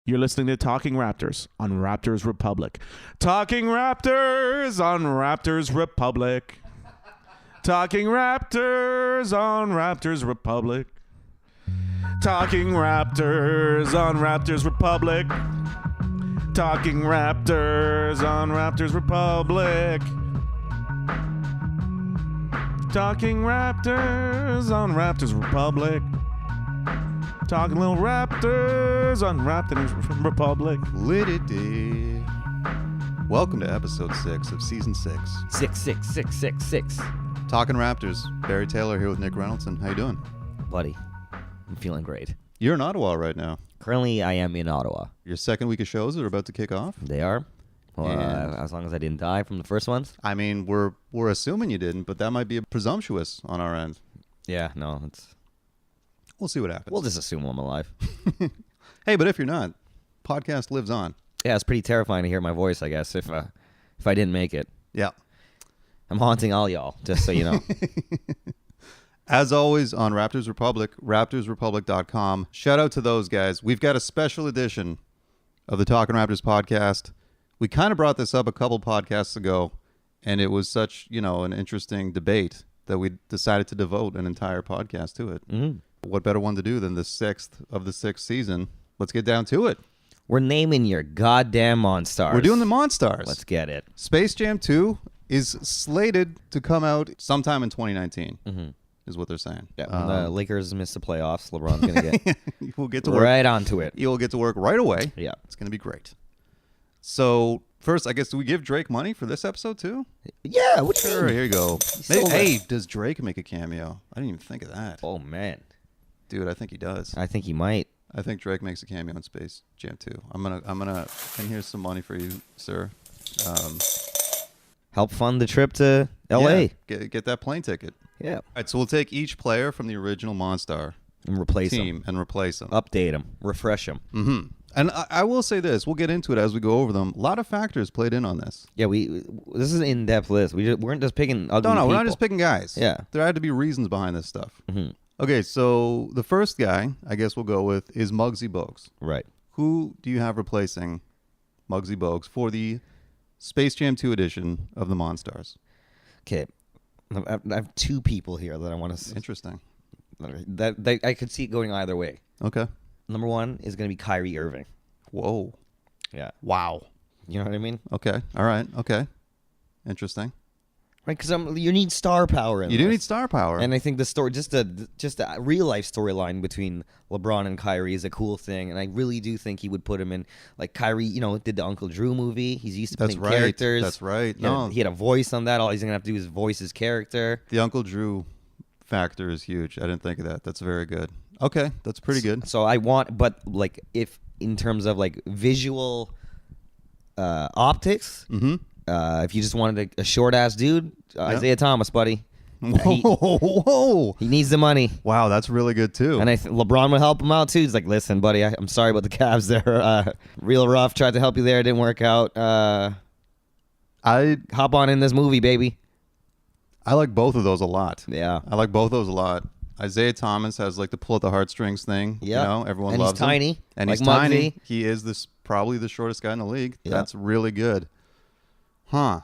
You're listening to Talking Raptors on Raptors Republic. Talking Raptors on Raptors Republic. Talking Raptors on Raptors Republic. Talking Raptors on Raptors Republic. Talking Raptors on Raptors Republic. Talking Raptors on Raptors Republic. Talking little Raptors on Raptors Republic. Liddy. Welcome to episode 6 of season 6. 66666. Talking Raptors. Barry Taylor here with Nick Reynolds. How you doing? Buddy, I'm feeling great. You're in Ottawa right now. Currently, I am in Ottawa. Your second week of shows are about to kick off. They are. Well, as long as I didn't die from the first ones. I mean, we're assuming you didn't, but that might be presumptuous on our end. Yeah, no, We'll see what happens. we'll just assume I'm alive. Hey, but if you're not, podcast lives on. Yeah, it's pretty terrifying to hear my voice, I guess, if I didn't make it. Yeah. I'm haunting all y'all, just so you know. As always on Raptors Republic, raptorsrepublic.com. Shout out to those guys. We've got a special edition of the Talking Raptors podcast. We kind of brought this up a couple podcasts ago, and it was such, an interesting debate that we decided to devote an entire podcast to it. Mm-hmm. What better one to do than the 6th of the 6th season? Let's get down to it. We're naming your goddamn Monstars. We're doing the Monstars. Let's get it. Space Jam 2 is slated to come out sometime in 2019, is what they're saying. Yeah, when the Lakers miss the playoffs, LeBron's going to get We'll get to work. right onto it. You'll get to work right away. Yeah. It's going to be great. So, first, I guess, do we give Drake money for this episode, too? Yeah, what Sure, here you go. still Hey, does Drake make a cameo? I didn't even think of that. Oh, man. Dude, I think he does. I think he might. I think Drake makes a cameo in Space Jam 2. I'm gonna, and here's some money for you, sir. Help fund the trip to L.A. Yeah, get that plane ticket. Yeah. All right, so we'll take each player from the original Monstar And replace team them. and replace them. Update them. Refresh them. Mm-hmm. And I will say this. We'll get into it as we go over them. A lot of factors played in on this. Yeah, this is an in-depth list. We weren't just picking ugly No, we're not people. just picking guys. Yeah. There had to be reasons behind this stuff. Mhm. Okay, so the first guy, I guess we'll go with, is Muggsy Bogues. Right. Who do you have replacing Muggsy Bogues for the Space Jam 2 edition of the Monstars? Okay. I have two people here that I want to... Interesting. That I could see it going either way. Okay. Number one is going to be Kyrie Irving. Whoa. Yeah. Wow. You know what I mean? Okay. All right. Okay. Interesting. Right, because you need star power in You do this. need star power. And I think the story, just a real life storyline between LeBron and Kyrie is a cool thing, and I really do think he would put him in. Like Kyrie, did the Uncle Drew movie. He's used to That's playing right. characters. That's right. He had a voice on that. All he's gonna have to do is voice his character. The Uncle Drew factor is huge. I didn't think of that. That's very good. Okay, that's pretty good. So I want, but like if in terms of like visual optics, if you just wanted a short ass dude, Isaiah Thomas, buddy. Whoa. He needs the money. Wow, that's really good too. And LeBron would help him out too. He's like, listen, buddy, I'm sorry about the Cavs there. Real rough. Tried to help you there. It didn't work out. I Hop on in this movie, baby. like both of those a lot. Yeah. I like both of those a lot. Isaiah Thomas has like the pull at the heartstrings thing. Yeah. Everyone And loves he's tiny, him. And like he's tiny. Muggsy. He is probably the shortest guy in the league. Yeah. That's really good. Huh.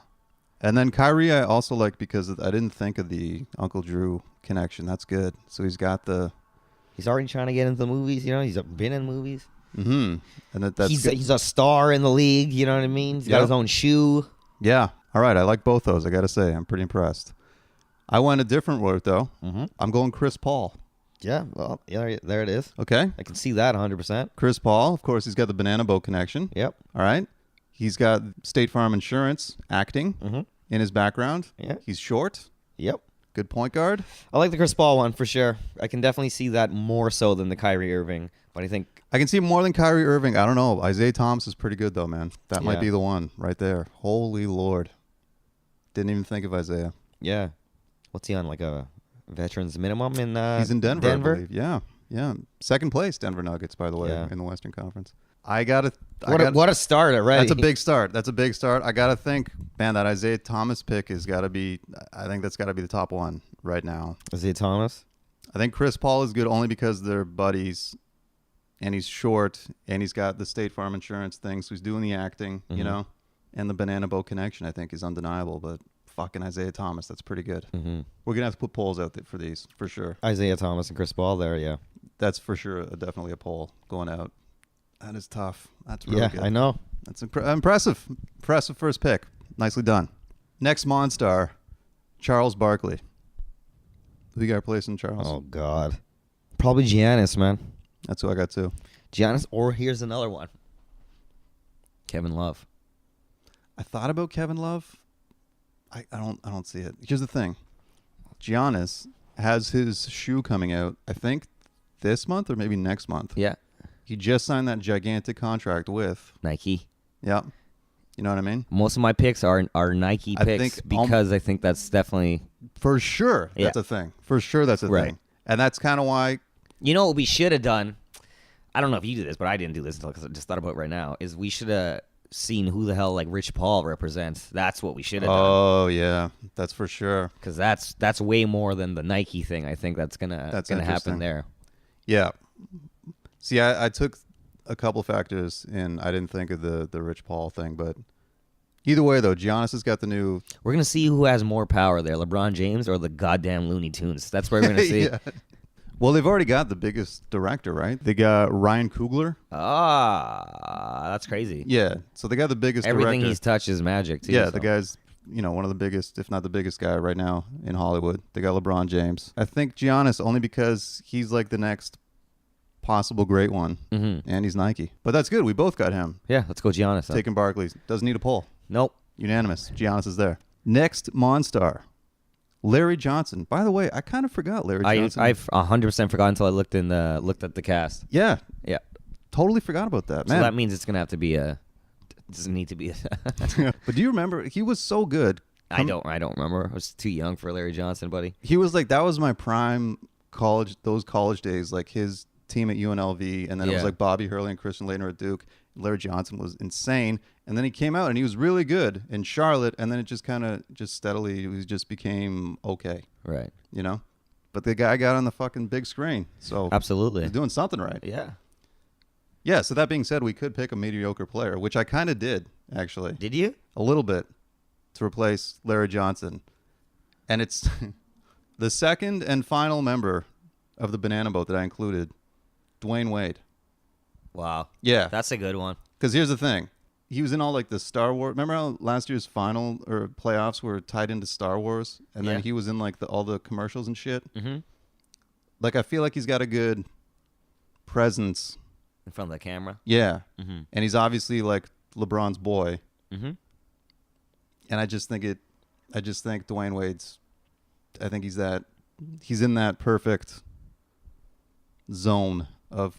And then Kyrie I also like because I didn't think of the Uncle Drew connection. That's good. So he's got the... He's already trying to get into the movies. He's been in movies. Mm-hmm. And that's good. He's a star in the league. You know what I mean? He's got his own shoe. Yeah. All right. I like both those. I got to say. I'm pretty impressed. I went a different route, though. Mm-hmm. I'm going Chris Paul. Yeah. Well, yeah, there it is. Okay. I can see that 100%. Chris Paul, of course, he's got the banana boat connection. Yep. All right. He's got State Farm Insurance acting Mm-hmm. in his background. Yeah. He's short. Yep. Good point guard. I like the Chris Paul one for sure. I can definitely see that more so than the Kyrie Irving. But I think... I can see more than Kyrie Irving. I don't know. Isaiah Thomas is pretty good, though, man. That might Yeah. be the one right there. Holy Lord. Didn't even think of Isaiah. Yeah. What's he on, like a veterans minimum in He's in Denver, I believe. Yeah. Yeah. Second place, Denver Nuggets, by the way, Yeah. in the Western Conference. I got to... What a start already. That's a big start. That's a big start. I got to think, man, that Isaiah Thomas pick has got to be, I think that's got to be the top one right now. Isaiah Thomas? I think Chris Paul is good only because they're buddies and he's short, and he's got the State Farm insurance thing, so he's doing the acting, you know? And the banana boat connection, I think, is undeniable, but fucking Isaiah Thomas, that's pretty good. We're going to have to put polls out there for these, for sure. Isaiah Thomas and Chris Paul there, yeah. That's for sure, definitely a poll going out. That is tough. That's really good. I know. That's impressive. Impressive first pick. Nicely done. Next Monstar, Charles Barkley. Who you got replacing Charles? Oh, God. Probably Giannis, man. That's who I got too. Giannis, or here's another one. Kevin Love. I thought about Kevin Love. I don't see it. Here's the thing. Giannis has his shoe coming out, I think this month or maybe next month. Yeah. He just signed that gigantic contract with Nike. Yeah. You know what I mean? Most of my picks are Nike I picks think because I think that's definitely... For sure that's a thing. For sure that's a thing. And that's kind of why... You know what we should have done? I don't know if you do this, but I didn't do this until because I just thought about it right now, is we should have seen who the hell like Rich Paul represents. That's what we should have done. Oh, yeah. That's for sure. Because that's way more than the Nike thing. I think that's gonna happen there. Yeah. See, I took a couple factors in. I didn't think of the Rich Paul thing, but either way, though, Giannis has got the new... We're going to see who has more power there, LeBron James or the goddamn Looney Tunes. That's what we're going to see. Yeah. Well, they've already got the biggest director, right? They got Ryan Coogler. That's crazy. Yeah. So they got the biggest Everything director. he's touched is magic, too. Yeah, so. the guy's, one of the biggest, if not the biggest guy right now in Hollywood. They got LeBron James. I think Giannis only because he's like the next possible great one, and he's Nike. But that's good. We both got him. Yeah, let's go Giannis. Taking Barkley. Doesn't need a poll. Nope. Unanimous. Giannis is there. Next Monstar, Larry Johnson. By the way, I kind of forgot Larry Johnson. I've 100% forgot until I looked at the cast. Yeah. Yeah. Totally forgot about that, So man. that means it's gonna have to be a. Doesn't need to be a. But do you remember? He was so good. I don't remember. I was too young for Larry Johnson, buddy. He was like, that was my prime college. Those college days, like his team at UNLV, and then it was like Bobby Hurley and Christian Laettner at Duke. Larry Johnson was insane, and then he came out and he was really good in Charlotte, and then it just kind of steadily he just became okay, Right. But the guy got on the fucking big screen, so Absolutely. he's doing something right. Yeah. So that being said, we could pick a mediocre player, which I kind of did actually. Did you? A little bit to replace Larry Johnson, and it's the second and final member of the Banana Boat that I included, Dwayne Wade. Wow. Yeah. That's a good one. Because here's the thing. He was in all like the Star Wars. Remember how last year's final or playoffs were tied into Star Wars? And then he was in like all the commercials and shit. Mm-hmm. Like I feel like he's got a good presence. In front of the camera. Yeah. Mm-hmm. And he's obviously like LeBron's boy. Mm-hmm. And I just think Dwayne Wade's, I think he's in that perfect zone of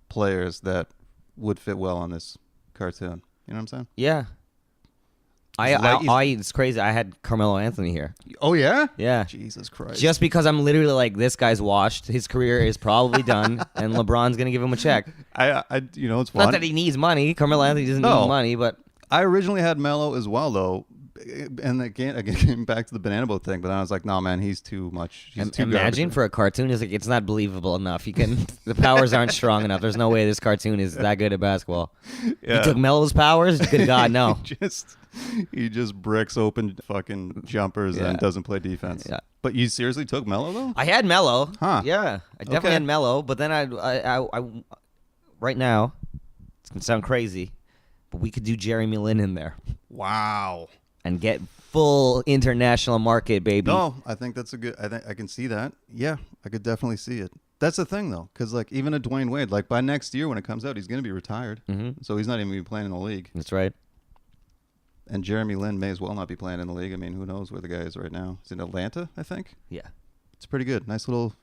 players that would fit well on this cartoon. You know what I'm saying? Yeah. It's crazy. I had Carmelo Anthony here. Oh, yeah? Yeah. Jesus Christ. Just because I'm literally like, this guy's washed. His career is probably done, and LeBron's going to give him a check. It's fun. Not that he needs money. Carmelo Anthony doesn't need money, but... I originally had Melo as well, though. And again, came back to the Banana Boat thing, but then I was like, no, man, he's too much. He's too Imagine garbage. for a cartoon, it's not believable enough. The powers aren't strong enough. There's no way this cartoon is that good at basketball. Yeah. He took Melo's powers? Good God, no. he just bricks open fucking jumpers and doesn't play defense. Yeah. But you seriously took Melo, though? I had Melo. Huh. Yeah. I definitely had Melo, but then I right now, it's going to sound crazy, but we could do Jeremy Lin in there. Wow. And get full international market, baby. No, I think that's I can see that. Yeah, I could definitely see it. That's the thing, though, because like even a Dwayne Wade, like by next year when it comes out, he's going to be retired. Mm-hmm. So he's not even going to be playing in the league. That's right. And Jeremy Lin may as well not be playing in the league. I mean, who knows where the guy is right now? He's in Atlanta, I think. Yeah. It's pretty good. Nice little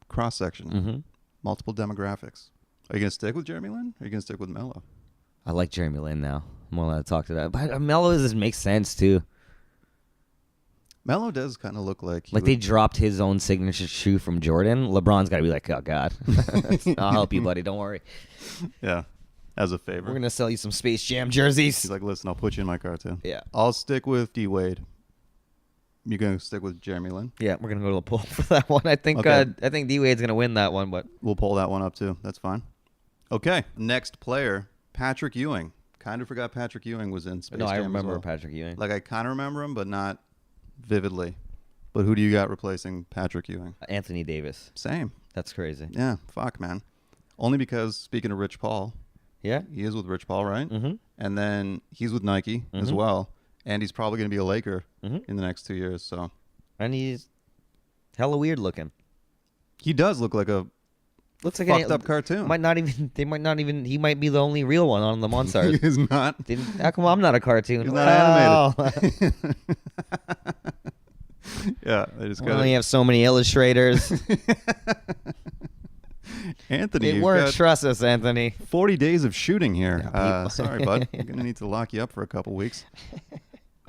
cross-section. Mm-hmm. Multiple demographics. Are you going to stick with Jeremy Lin or are you going to stick with Melo? I like Jeremy Lin now. I'm more allowed to talk to that. But Melo makes sense, too. Melo does kind of look like... They dropped his own signature shoe from Jordan. LeBron's got to be like, oh, God. I'll help you, buddy. Don't worry. Yeah. As a favor. We're going to sell you some Space Jam jerseys. He's like, listen, I'll put you in my car, too. Yeah. I'll stick with D. Wade. You going to stick with Jeremy Lin? Yeah, we're going to go to the poll for that one. I think Okay. I think D-Wade's going to win that one, but... We'll pull that one up, too. That's fine. Okay, next player, Patrick Ewing. Kind of forgot Patrick Ewing was in Space No, Jam I as remember well. Patrick Ewing. Like, I kind of remember him, but not vividly. But who do you got replacing Patrick Ewing? Anthony Davis. Same. That's crazy. Yeah, fuck, man. Only because, speaking of Rich Paul, Yeah. he is with Rich Paul, right? Mm-hmm. And then he's with Nike as Mhm. well. And he's probably going to be a Laker Mhm. in the next 2 years. So And he's hella weird looking. he does look like a Looks like fucked up cartoon. Might not even. They might not even. He might be the only real one on the Monstars. He is not. How come I'm not a cartoon? He's Well, not animated. Yeah, they just we got only have so many illustrators. Anthony, It you've works. got Trust us, Anthony. 40 days of shooting here. Yeah, people- Sorry, bud. I'm going to need to lock you up for a couple weeks.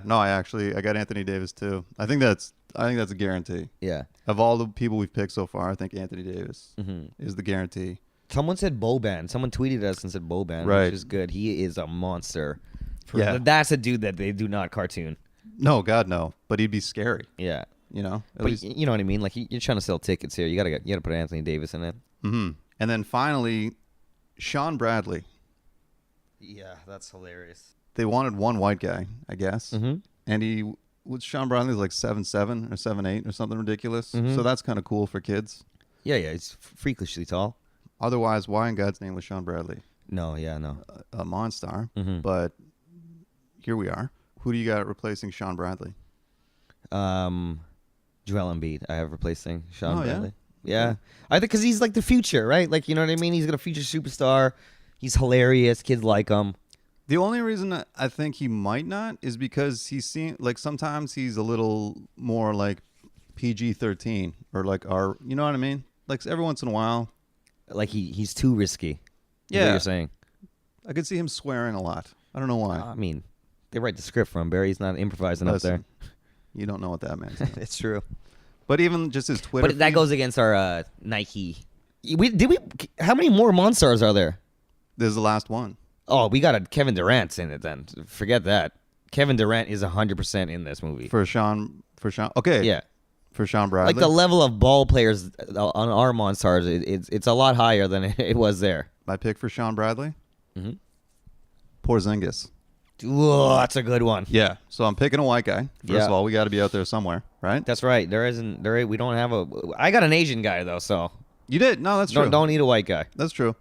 No, I got Anthony Davis too. I think that's a guarantee. Yeah. Of all the people we've picked so far, I think Anthony Davis hmm is the guarantee. Someone said Boban. Someone tweeted us and said Boban, Right. which is good. He is a monster. Yeah. That's a dude that they do not cartoon. No, God, no. But he'd be scary, Yeah. you know? At But least. you know what I mean? Like you're trying to sell tickets here. You gotta put Anthony Davis in it. Mhm. And then finally, Sean Bradley. Yeah, that's hilarious. They wanted one white guy, I guess. Mm-hmm. And Sean Bradley's like 7'7" or 7'8" or something ridiculous. Mhm. So that's kind of cool for kids. Yeah, he's freakishly tall. Otherwise, why in God's name was Sean Bradley No. a Monstar? Mhm. But here we are. Who do you got replacing Sean Bradley? Joel Embiid. I have replacing Sean Oh, yeah? Bradley. Yeah, I think because he's like the future, right? Like you know what I mean? He's gonna future superstar. He's hilarious. Kids like him. The only reason I think he might not is because like sometimes he's a little more like PG-13 or like you know what I mean? Like every once in a while, Like he's too risky. Is what Yeah. you're saying. I could see him swearing a lot. I don't know why. I mean, they write the script for him. Barry's not improvising Listen, up You don't know what that means. there. It's true. But even just his Twitter But that feed- goes against our Nike. How many more Monstars are there? This is the last one. Oh, we got a Kevin Durant's in it then. Forget that. Kevin Durant is 100% in this movie. For Sean. Okay. Yeah. For Sean Bradley. Like the level of ball players on our Monstars, it's a lot higher than it was there. My pick for Sean Bradley. Mhm. Porzingis. Whoa, that's a good one. Yeah. So I'm picking a white guy. First Yeah. of all, we got to be out there somewhere, right? That's right. We don't have I got an Asian guy though, so You did. No, that's true. don't need a white guy. That's true.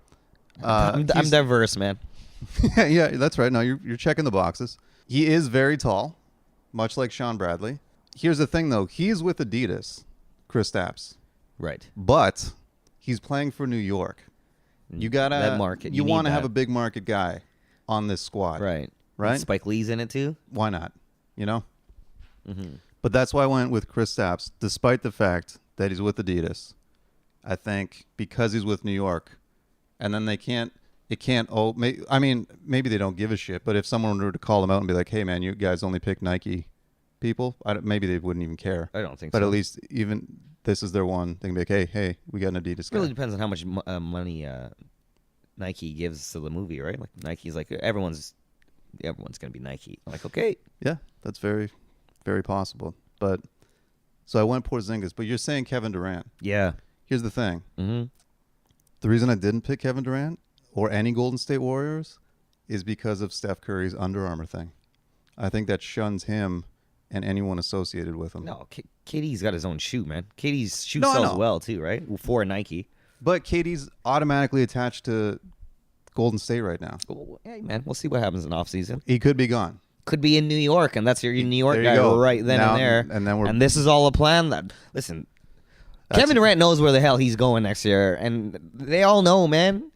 I'm He's- diverse, man. yeah, that's right. No, you're checking the boxes. He is very tall, much like Sean Bradley. Here's the thing, though. He's with Adidas, Chris Stapps, Right. but he's playing for New York. You gotta That market. You need want to have that. a big market guy on this squad, Right. Right? Spike Lee's in it too. Why not? You know. Mm-hmm. But that's why I went with Chris Stapps, despite the fact that he's with Adidas. I think because he's with New York, and then I mean, maybe they don't give a shit, but if someone were to call them out and be like, hey, man, you guys only pick Nike people, maybe they wouldn't even care. I don't think But so. at least even this is their one, they can be like, hey, we got an Adidas It guy. really depends on how much money Nike gives to the movie, right? Like Nike's like everyone's gonna be Nike. I'm like, okay. Yeah, that's very, very possible. But so I went Porzingis, but you're saying Kevin Durant. Yeah. Here's the thing. Mm-hmm. The reason I didn't pick Kevin Durant or any Golden State Warriors is because of Steph Curry's Under Armour thing. I think that shuns him and anyone associated with him. No, KD's got his own shoe, man. KD's shoe No, I sells know. well too, right? For Nike. But KD's automatically attached to Golden State right now. Well, hey, man, we'll see what happens in off season. He could be gone. Could be in New York, and that's your New York There you guy go. right then Now- and there. and then we're- and this is all a plan. That listen, That's Kevin it. Durant knows where the hell he's going next year, and they all know, man.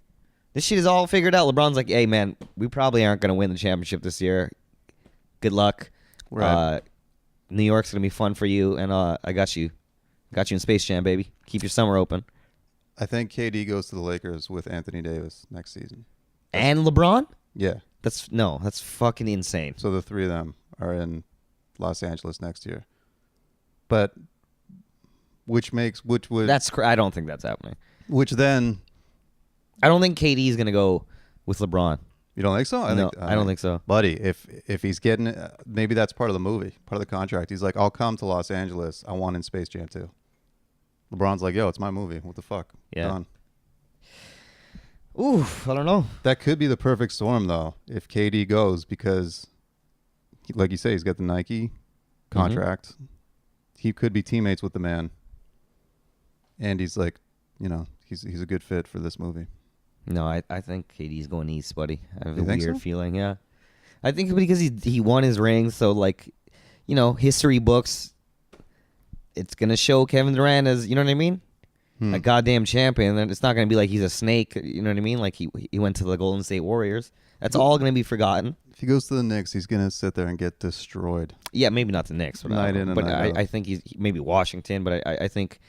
This shit is all figured out. LeBron's like, hey, man, we probably aren't going to win the championship this year. Good luck. Right. New York's going to be fun for you, and I got you. Got you in Space Jam, baby. Keep your summer open. I think KD goes to the Lakers with Anthony Davis next season. And LeBron? Yeah. That's fucking insane. So the three of them are in Los Angeles next year. But which would I don't think that's happening. which then I don't think KD is going to go with LeBron. you don't think so? I don't think so. Buddy, if he's getting maybe that's part of the movie, part of the contract. He's like, I'll come to Los Angeles. I want in Space Jam 2. LeBron's like, yo, it's my movie. What the fuck? Yeah. Done. Oof, I don't know. That could be the perfect storm, though, if KD goes, because, like you say, he's got the Nike contract. He could be teammates with the man. And he's like, he's a good fit for this movie. No, I think KD's going east, buddy. I have You a think weird so? feeling, yeah. I think because he won his ring, so like, history books, it's gonna show Kevin Durant as, you know what I mean, a goddamn champion. And it's not gonna be like he's a snake, you know what I mean? Like he went to the Golden State Warriors. That's all gonna be forgotten. If he goes to the Knicks, he's going to sit there and get destroyed. Yeah, maybe not the Knicks, but Night in and but night out. I think he's maybe Washington. But I think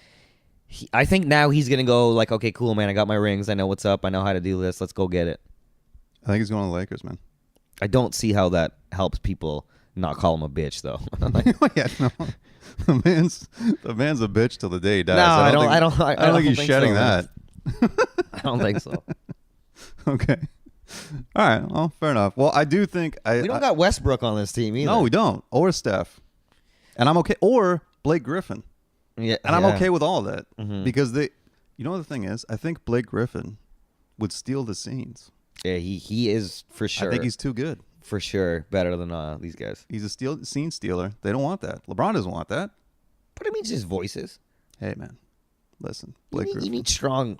I think now he's gonna go like, okay, cool, man. I got my rings. I know what's up. I know how to do this. Let's go get it. I think he's going to the Lakers, man. I don't see how that helps people not call him a bitch, though. Yeah, no. The man's a bitch till the day he dies. No, I don't think he's think shedding so, that. I don't think so. Okay. All right. Well, fair enough. Well, I do think We don't got Westbrook on this team either. No, we don't. Or Steph. And I'm okay. Or Blake Griffin. Yeah, And I'm yeah. okay with all of that. Mhm. Because the thing is, I think Blake Griffin would steal the scenes. Yeah, he is for sure. I think he's too good. for sure better than these guys. He's a scene stealer. They don't want that. LeBron doesn't want that. But I mean, just voices. Hey, man. Listen. You Blake need, Griffin. you need strong.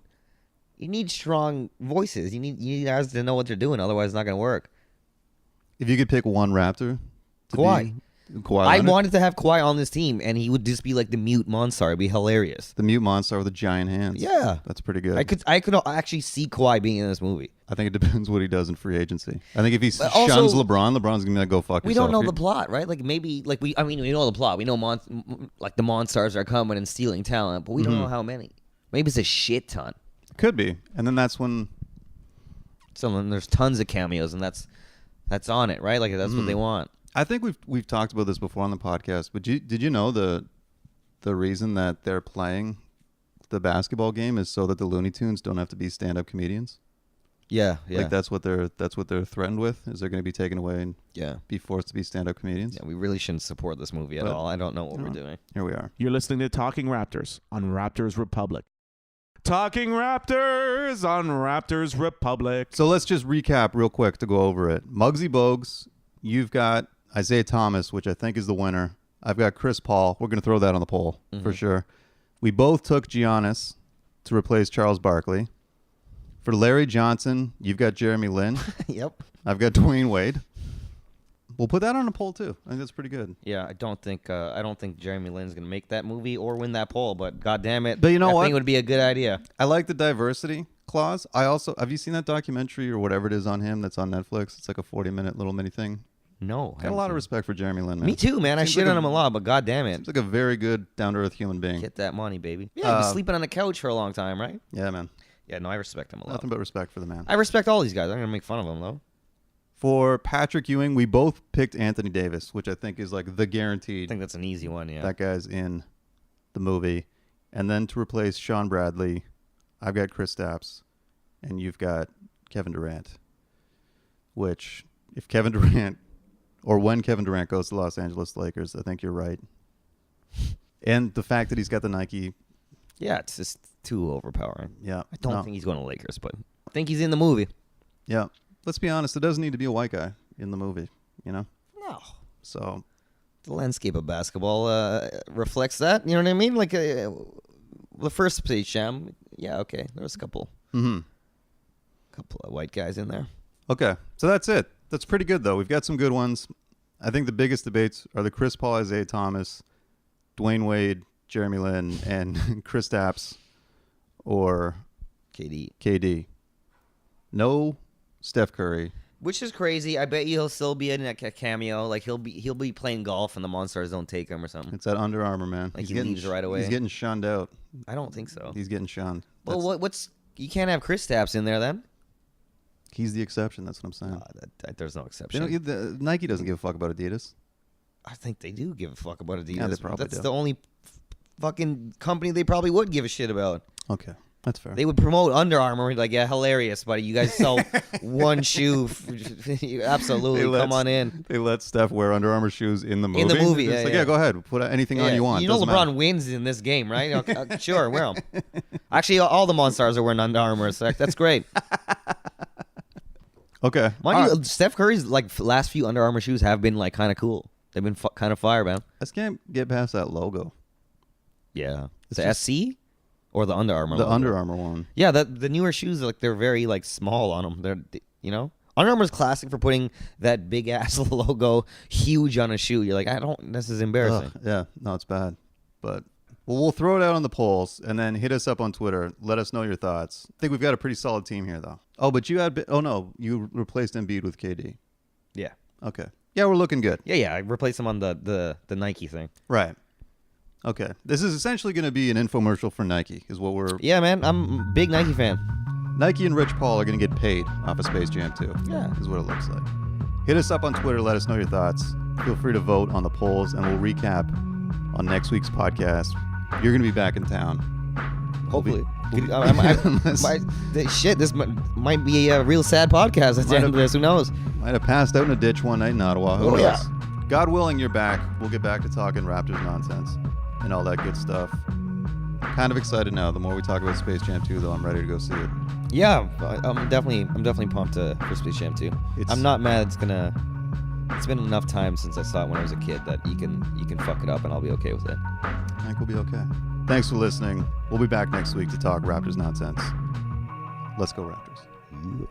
You need strong voices. You need guys to know what they're doing. Otherwise, it's not going to work. If you could pick one Raptor. Kawhi. Kawhi I Leonard? wanted to have Kawhi on this team, and he would just be like the mute Monstar. It'd be hilarious. The mute monster with the giant hands. Yeah. That's pretty good. I could actually see Kawhi being in this movie. I think it depends what he does in free agency. I think if he But also- shuns LeBron, LeBron's gonna be like, go fuck We yourself. don't know the plot, right? Like maybe, like we know the plot. We know like the Monstars are coming and stealing talent, but we don't know how many. Maybe it's a shit ton. Could be, and then that's when So then there's tons of cameos, and that's on it, right? Like that's what they want. I think we've talked about this before on the podcast. But did you know the reason that they're playing the basketball game is so that the Looney Tunes don't have to be stand-up comedians? Yeah. Like that's what they're threatened with, is they're going to be taken away and Yeah. be forced to be stand-up comedians. Yeah, we really shouldn't support this movie at But- all. I don't know what we're doing. Here we are. You're listening to Talking Raptors on Raptors Republic. Talking Raptors on Raptors Republic. So let's just recap real quick to go over it. Muggsy Bogues, you've got Isaiah Thomas, which I think is the winner. I've got Chris Paul. We're going to throw that on the poll for sure. We both took Giannis to replace Charles Barkley. For Larry Johnson, you've got Jeremy Lin. Yep. I've got Dwayne Wade. We'll put that on a poll too. I think that's pretty good. Yeah, I don't think Jeremy Lin's gonna make that movie or win that poll, but god damn it. But you know I what? think it would be a good idea. I like the diversity clause. I also have you seen that documentary or whatever it is on him that's on Netflix? It's like a 40-minute little mini thing. No. Got a lot of respect for Jeremy Lin, man. Me too, man. I Seems shit like on him a lot, but god damn it. Seems like a very good, down-to-earth human being. Get that money, baby. Yeah, he's sleeping on the couch for a long time, right? Yeah, man. Yeah, no, I respect him a lot. Nothing but respect for the man. I respect all these guys. I'm gonna make fun of them though. For Patrick Ewing, we both picked Anthony Davis, which I think is like the I guaranteed. think that's an easy one, yeah. That guy's in the movie. And then to replace Sean Bradley, I've got Chris Stapps, and you've got Kevin Durant. Which, if Kevin Durant, or when Kevin Durant goes to Los Angeles Lakers, I think you're right. And the fact that he's got the Nike, Yeah, it's just too overpowering. yeah. I don't think he's going to Lakers, but I think he's in the movie. Yeah. Let's be honest, it doesn't need to be a white guy in the movie, you know? No. So, The landscape of basketball reflects that. You know what I mean? Like the first Space Jam. Yeah, okay. There was a couple of white guys in there. okay. So that's it. That's pretty good, though. We've got some good ones. I think the biggest debates are the Chris Paul, Isaiah Thomas, Dwayne Wade, Jeremy Lin, and Chris Stapps or KD. No Steph Curry. Which is crazy. I bet you he'll still be in a cameo. Like he'll be playing golf and the Monstars don't take him or something. It's that Under Armour, man. Like he leaves right away. He's getting shunned out. I don't think so. He's getting shunned. Well, what's you can't have Chris Stapps in there then? He's the exception. That's what I'm saying. There's no They exception. Nike doesn't give a fuck about Adidas. I think they do give a fuck about Adidas. Yeah, they probably That's do. the only fucking company they probably would give a shit about. Okay, that's fair. They would promote Under Armour. Like, yeah, hilarious, buddy. You guys sell one shoe. Absolutely. Come on in. They let Steph wear Under Armour shoes in the movie. In the movie, It's yeah, like, yeah. go ahead. Put anything on you want. You know Doesn't LeBron matter. wins in this game, right? Okay, sure, wear them. Actually, all the Monstars are wearing Under Armour. So that's great. Okay. Mind All you, right. Steph Curry's like last few Under Armour shoes have been like kind of cool. They've been kind of fire, man. I just can't get past that logo. Yeah, It's the just- SC or the Under Armour. The logo? Under Armour one. Yeah, the newer shoes like they're very like small on them. They're Under Armour's classic for putting that big ass logo huge on a shoe. You're like, I don't. This is embarrassing. Ugh, yeah, no, it's bad. But we'll throw it out on the polls and then hit us up on Twitter. Let us know your thoughts. I think we've got a pretty solid team here, though. Oh, but you had. Oh no, you replaced Embiid with KD. Yeah, Okay. Yeah, we're looking good. yeah. I replaced them on the Nike thing. Right. Okay. This is essentially going to be an infomercial for Nike, is what we're. Yeah, man, I'm a big Nike fan. Nike and Rich Paul are going to get paid off of Space Jam 2. Yeah. Is what it looks like. Hit us up on Twitter. Let us know your thoughts. Feel free to vote on the polls, and we'll recap on next week's podcast. You're going to be back in town. Hopefully. Unless- Shit, this might be a real sad podcast at the end of this. Who knows? Might have passed out in a ditch one night in Ottawa. Who Oh, knows? yeah. God willing, you're back. We'll get back to talking Raptors nonsense and all that good stuff. Kind of excited now. The more we talk about Space Jam 2, though, I'm ready to go see it. Yeah, I'm definitely pumped for Space Jam 2. I'm not mad. It's been enough time since I saw it when I was a kid that you can fuck it up and I'll be okay with it. I think we'll be okay. Thanks for listening. We'll be back next week to talk Raptors nonsense. Let's go, Raptors. Yeah.